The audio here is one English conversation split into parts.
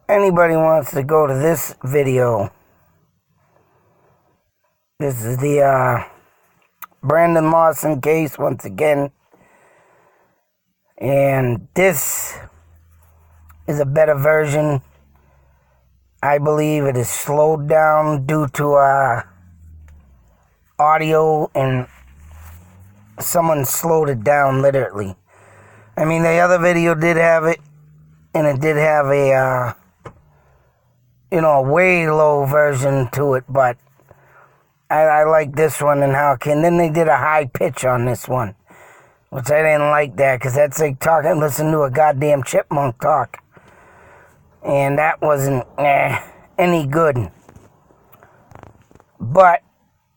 Anybody wants to go to this video, this is the Brandon Lawson case once again, and this is a better version. I believe it is slowed down due to audio, and someone slowed it down literally. I mean, the other video did have it, and it did have a way low version to it, but I like this one and how it can. Then they did a high pitch on this one, which I didn't like that, because that's like listen to a goddamn chipmunk talk. And that wasn't any good. But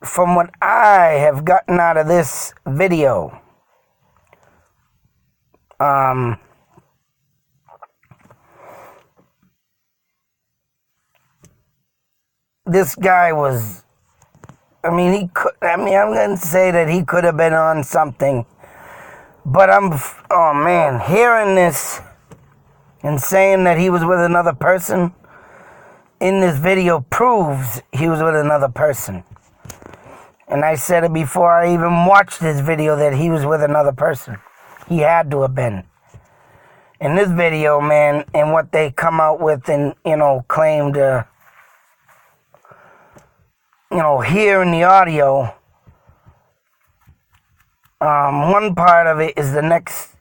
from what I have gotten out of this video, this guy was, I'm going to say that he could have been on something. But hearing this and saying that he was with another person in this video proves he was with another person. And I said it before I even watched this video that he was with another person. He had to have been. In this video, man, and what they come out with and, claim to, hear in the audio, one part of it is the next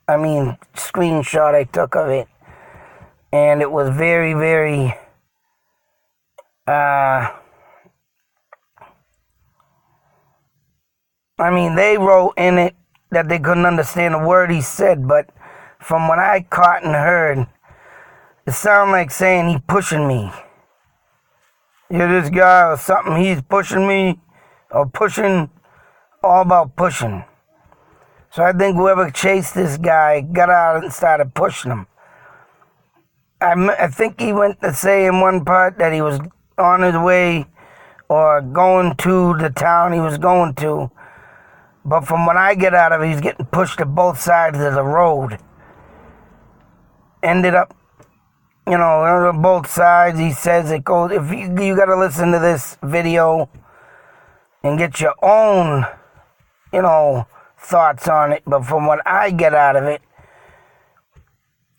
screenshot I took of it. And it was very, very, they wrote in it that they couldn't understand a word he said, but from what I caught and heard, it sounded like saying he pushing me. You're this guy or something, he's pushing me, or pushing, all about pushing. So I think whoever chased this guy got out and started pushing him. I think he went to say in one part that he was on his way or going to the town he was going to. But from what I get out of it, he's getting pushed to both sides of the road. Ended up, on both sides. He says it goes, if you got to listen to this video and get your own, thoughts on it. But from what I get out of it,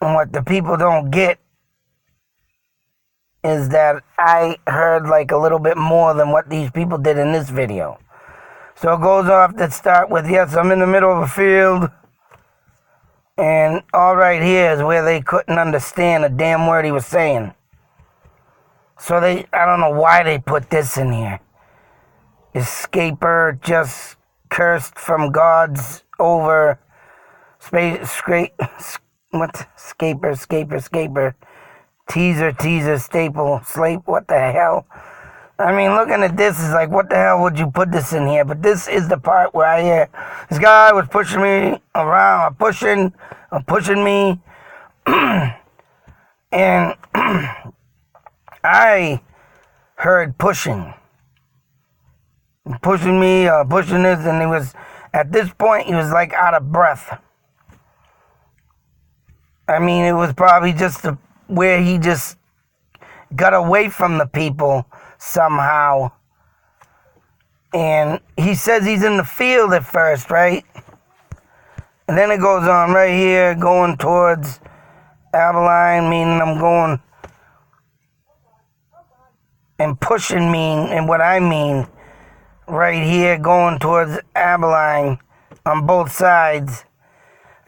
and what the people don't get, is that I heard like a little bit more than what these people did in this video. So it goes off to start with, yes, I'm in the middle of a field, and all right here is where they couldn't understand a damn word he was saying. So I don't know why they put this in here. Escaper just cursed from God's over Scaper. Teaser, staple, sleep, what the hell? Looking at this is like, what the hell would you put this in here? But this is the part where I hear, this guy was pushing me around, pushing me, and I heard pushing me, pushing this, and at this point, he was like out of breath. It was probably just where he just got away from the people somehow. And he says he's in the field at first, right? And then it goes on right here, going towards Abilene, meaning I'm going, and pushing and what I mean, right here, going towards Abilene on both sides.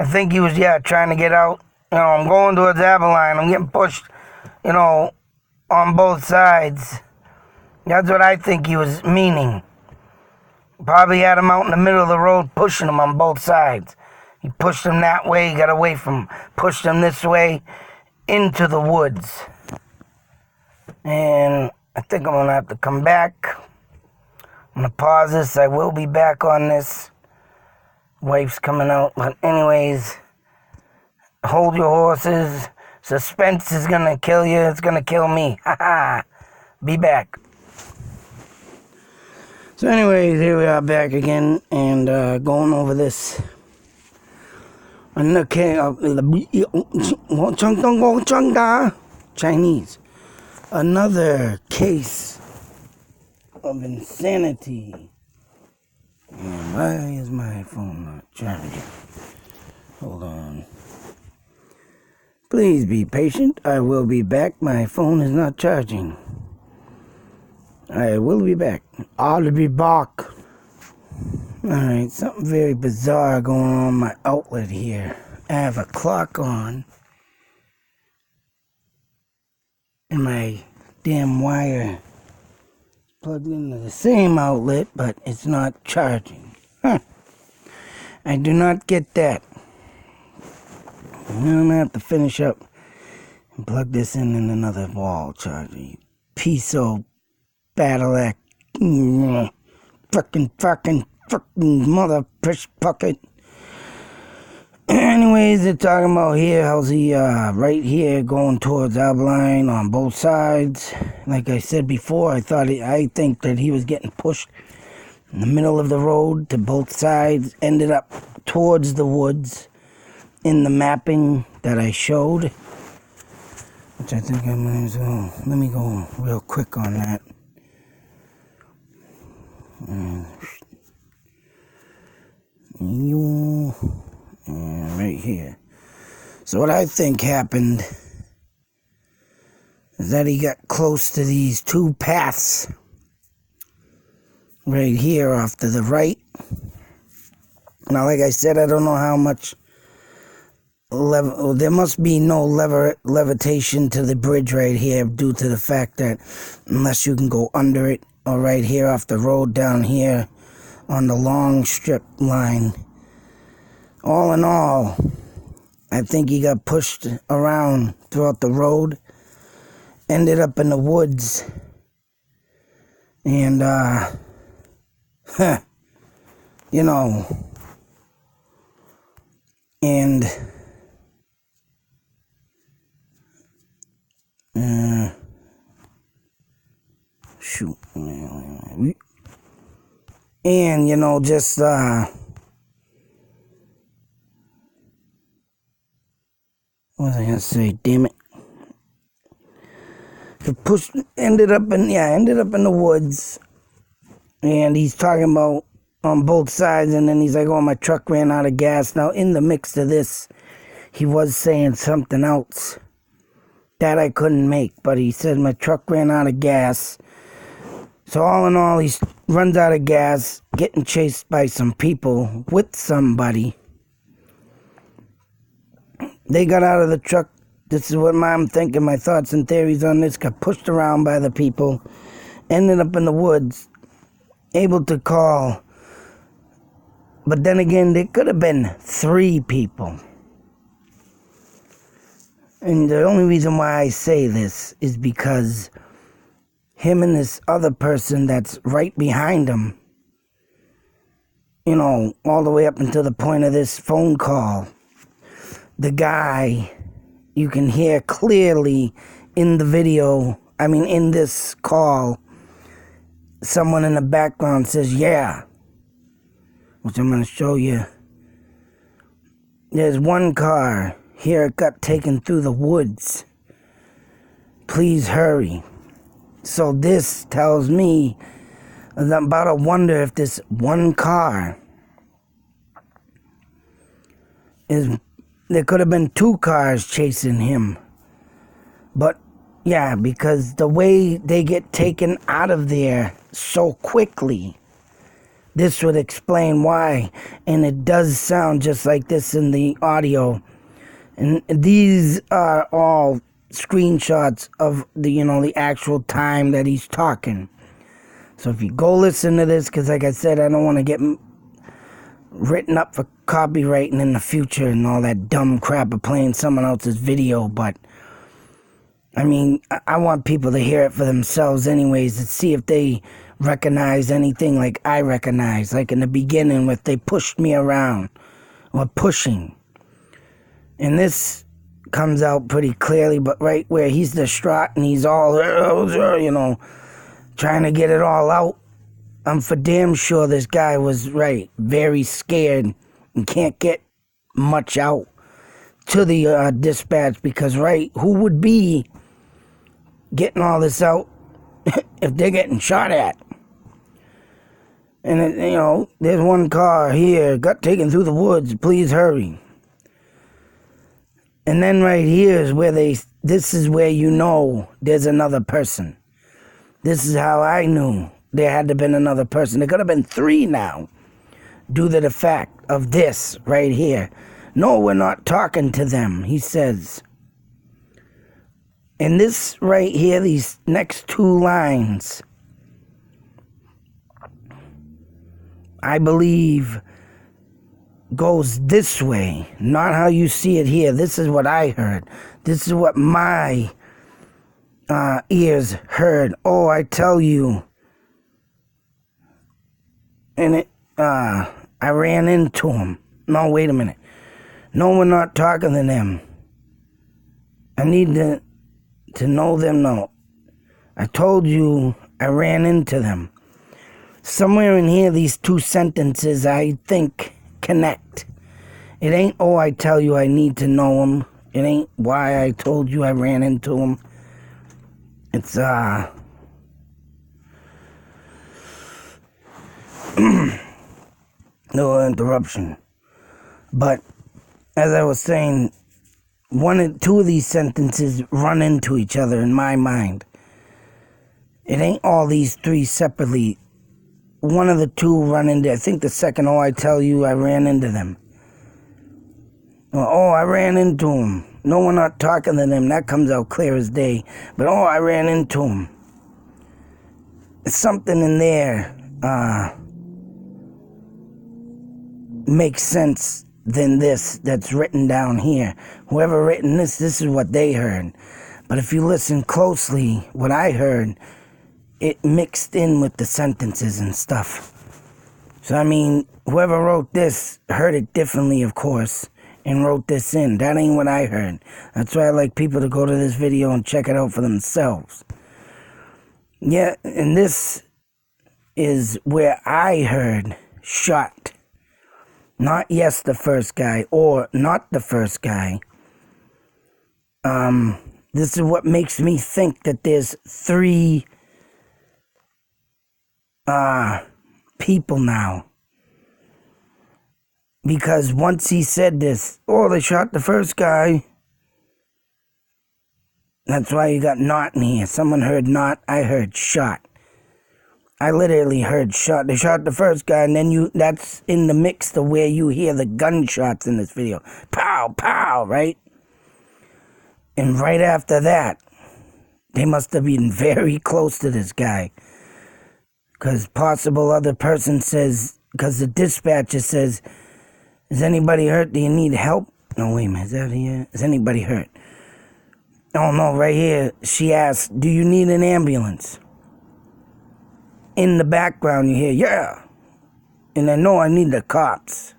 I think he was, trying to get out. I'm going towards Abilene. I'm getting pushed, on both sides. That's what I think he was meaning. Probably had him out in the middle of the road, pushing him on both sides. He pushed him that way, he got away from him. Pushed him this way into the woods. And I think I'm going to have to come back. I'm going to pause this. I will be back on this. Wife's coming out. But anyways, hold your horses. Suspense is going to kill you. It's going to kill me. Be back. So anyways, here we are back again and going over this Chinese. Another case of insanity. And why is my phone not charging? Hold on. Please be patient. I will be back. My phone is not charging. I will be back. I'll be back. Alright, something very bizarre going on my outlet here. I have a clock on. And my damn wire plugged into the same outlet, but it's not charging. Huh. I do not get that. I'm going to have to finish up and plug this in another wall charger. Piece of battle act. Fucking mother piss bucket. Anyways, they're talking about here, how's he right here going towards Albaline on both sides. Like I said before, I think that he was getting pushed in the middle of the road to both sides, ended up towards the woods in the mapping that I showed. Which I think I might as well, let me go real quick on that. And right here. So what I think happened is that he got close to these two paths right here off to the right. Now, like I said, I don't know how much there must be no levitation to the bridge right here due to the fact that unless you can go under it or right here off the road down here on the long strip line. All in all, I think he got pushed around throughout the road, ended up in the woods, and, you know, and, shoot, and, you know, just, what was I gonna say? Damn it! Ended up in the woods, and he's talking about on both sides, and then he's like, "Oh, my truck ran out of gas." Now, in the mix of this, he was saying something else that I couldn't make, but he said my truck ran out of gas. So all in all, he runs out of gas, getting chased by some people with somebody. They got out of the truck. This is what I'm thinking, my thoughts and theories on this. Got pushed around by the people. Ended up in the woods. Able to call. But then again, there could have been 3 people. And the only reason why I say this is because him and this other person that's right behind him, you know, all the way up until the point of this phone call, the guy, you can hear clearly in the video, in this call, someone in the background says, "Yeah," which I'm going to show you. There's one car. Here it got taken through the woods. Please hurry. So this tells me I'm about to wonder if this one car is... There could have been 2 cars chasing him. But, yeah, because the way they get taken out of there so quickly, this would explain why. And it does sound just like this in the audio. And these are all screenshots of the actual time that he's talking. So if you go listen to this, because like I said, I don't want to get written up for copywriting in the future and all that dumb crap of playing someone else's video, but I want people to hear it for themselves anyways, to see if they recognize anything like I recognize, like in the beginning with they pushed me around, or pushing. And this comes out pretty clearly, but right where he's distraught and he's all, trying to get it all out, I'm for damn sure this guy was very scared and can't get much out to the dispatch, because, right, who would be getting all this out if they're getting shot at? And, there's one car here, got taken through the woods, please hurry. And then right here is where this is where there's another person. This is how I knew there had to have been another person. There could have been 3 now, due to the fact of this right here. No, we're not talking to them, he says. And this right here, these next 2 lines, I believe, goes this way, not how you see it here. This is what I heard. This is what my ears heard. Oh, I tell you. And I ran into him. No, wait a minute. No, we're not talking to them. I need to know them. No, I told you I ran into them. Somewhere in here, these 2 sentences, I think, connect. It ain't, oh, I tell you I need to know them. It ain't why I told you I ran into them. It's, no interruption. But, as I was saying, 1 and 2 of these sentences run into each other in my mind. It ain't all these 3 separately. 1 of the 2 run into, I think the second, oh, I tell you I ran into them. Oh, I ran into them. No, we're not talking to them. That comes out clear as day. But, oh, I ran into them. There's something in there makes sense than this that's written down here. Whoever written this is what they heard. But if you listen closely, what I heard, it mixed in with the sentences and stuff. So, I mean, whoever wrote this heard it differently, of course, and wrote this in. That ain't what I heard. That's why I like people to go to this video and check it out for themselves. Yeah, and this is where I heard shot. Not yes, the first guy, or not the first guy. This is what makes me think that there's 3 people now. Because once he said this, oh, they shot the first guy. That's why you got not in here. Someone heard not, I heard shot. I literally heard shot. They shot the first guy, and then that's in the mix to where you hear the gunshots in this video. Pow, pow, right? And right after that, they must have been very close to this guy. Because possible other person says, because the dispatcher says, is anybody hurt? Do you need help? No, wait a minute, is that here? Is anybody hurt? Oh, no, right here, she asked, do you need an ambulance? In the background, you hear, yeah. And I know I need the cops.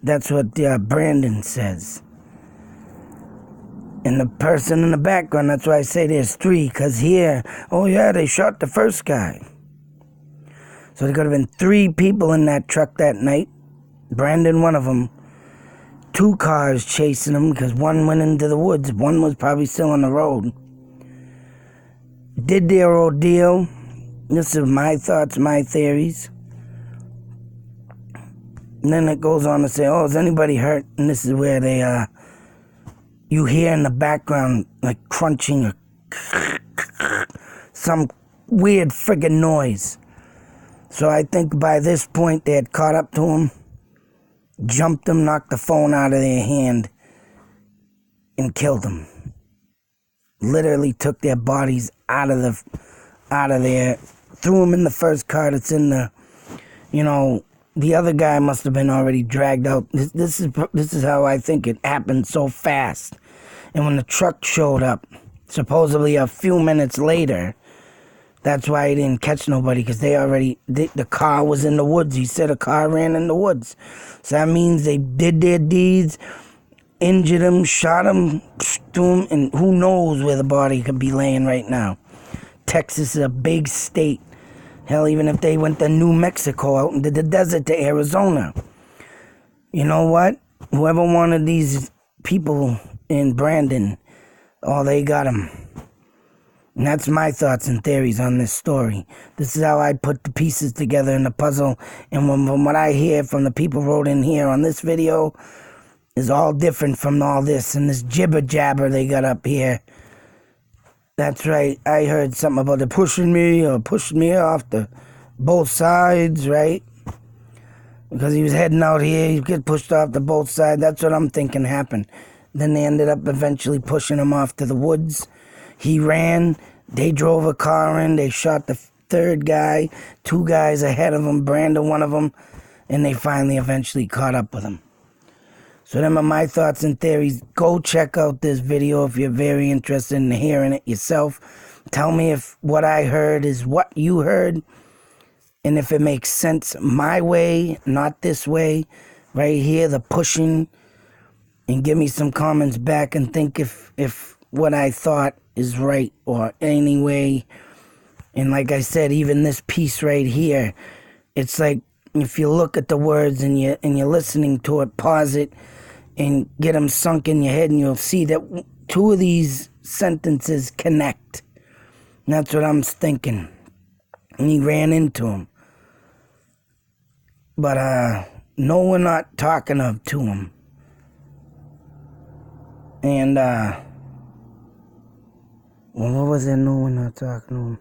That's what Brandon says. And the person in the background, that's why I say there's 3, because here, oh yeah, they shot the first guy. So there could have been 3 people in that truck that night. Brandon, one of them. 2 cars chasing him, because 1 went into the woods. 1 was probably still on the road. Did their ordeal. This is my thoughts, my theories. And then it goes on to say, oh, is anybody hurt? And this is where they, you hear in the background, like crunching or some weird friggin' noise. So I think by this point they had caught up to him, jumped him, knocked the phone out of their hand, and killed him. Literally took their bodies out of there, threw them in the first car that's in the, the other guy must have been already dragged out. This is how I think it happened so fast. And when the truck showed up, supposedly a few minutes later, that's why he didn't catch nobody, because the car was in the woods. He said a car ran in the woods. So that means they did their deeds, injured him, shot him, threw him, and who knows where the body could be laying right now. Texas is a big state. Hell, even if they went to New Mexico, out into the desert to Arizona. You know what? Whoever wanted these people in Brandon, they got them. And that's my thoughts and theories on this story. This is how I put the pieces together in the puzzle. And from what I hear from the people wrote in here on this video, is all different from all this. And this jibber jabber they got up here. That's right. I heard something about the pushing me off the both sides, right? Because he was heading out here, he get pushed off the both sides. That's what I'm thinking happened. Then they ended up eventually pushing him off to the woods. He ran, they drove a car in, they shot the third guy, 2 guys ahead of him, Brandon one of them, and they finally eventually caught up with him. So them are my thoughts and theories. Go check out this video if you're very interested in hearing it yourself. Tell me if what I heard is what you heard, and if it makes sense my way, not this way, right here, the pushing, and give me some comments back and think if what I thought is right or anyway. And like I said, even this piece right here, it's like if you look at the words and you're listening to it, pause it and get them sunk in your head, and you'll see that 2 of these sentences connect. And that's what I'm thinking. And he ran into him. But no, we're not talking to him. And what was it? No, we're not talking to him.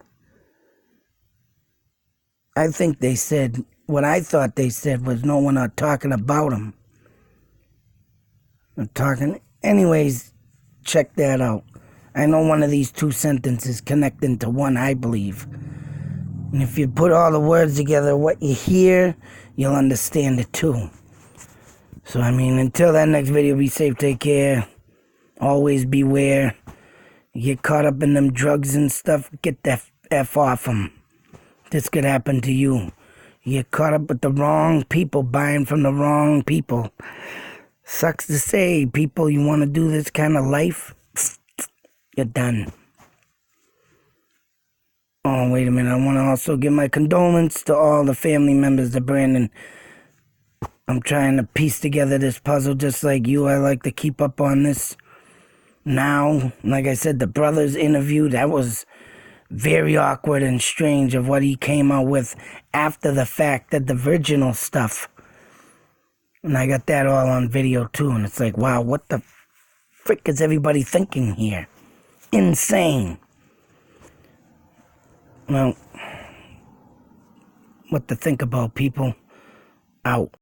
I think they said, what I thought they said was, no, we're not talking about him. We're talking, anyways, check that out. I know one of these 2 sentences connect into one, I believe. And if you put all the words together, what you hear, you'll understand it too. So, I mean, until that next video, be safe, take care. Always beware. You get caught up in them drugs and stuff, get the F off them. This could happen to you. You get caught up with the wrong people, buying from the wrong people. Sucks to say, people, you want to do this kind of life, you're done. Oh, wait a minute. I want to also give my condolence to all the family members of Brandon. I'm trying to piece together this puzzle just like you. I like to keep up on this. Now, like I said, the brother's interview, that was very awkward and strange of what he came out with after the fact, that the original stuff. And I got that all on video too, and it's like, wow, what the frick is everybody thinking here? Insane. Well, what to think about, people? Out.